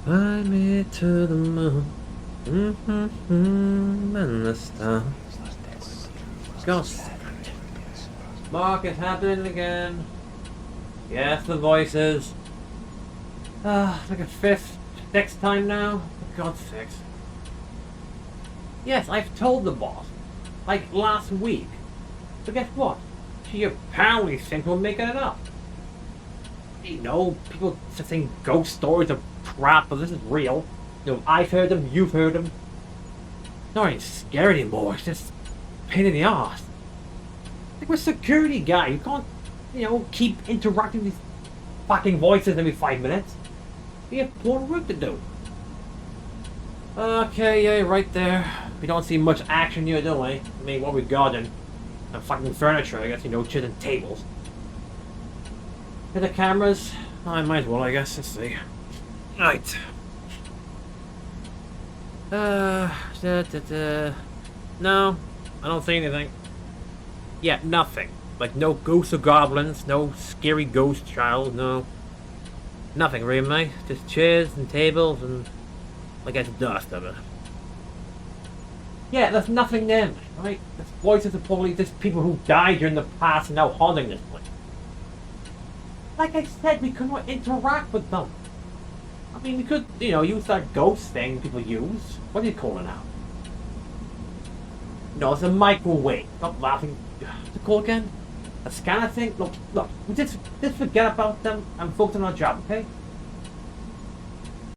Fly me to the moon. And the stars. Ghost. Mark, it's happening again. Yes, the voices. Like a fifth, sixth time now? For God's sakes. Yes, I've told the boss. Like last week. But guess what? She apparently thinks we're making it up. You know, people saying ghost stories are crap, but this is real. You know, I've heard them, you've heard them. It's not even scary anymore, it's just a pain in the ass. Like, we're a security guy, you can't, you know, keep interrupting these fucking voices every 5 minutes. We have important work to do. Okay, yeah, right there. We don't see much action here, do we? I mean, what we got in? Fucking furniture, I guess, you know, chairs and tables. Hit the cameras? I might as well, I guess. Let's see. Right. No, I don't see anything. Yeah, nothing. Like, no ghosts or goblins, no scary ghost child, no. Nothing, really, mate. Just chairs and tables and, I guess, dust of it. Yeah, there's nothing there, right? There's voices of police, there's people who died during the past and now haunting this place. Like I said, we couldn't interact with them. I mean, we could, you know, use that ghost thing people use. What do you call it now? No, it's a microwave. Stop laughing. What's it called again? A scanner thing? Look, we just forget about them and focus on our job, okay?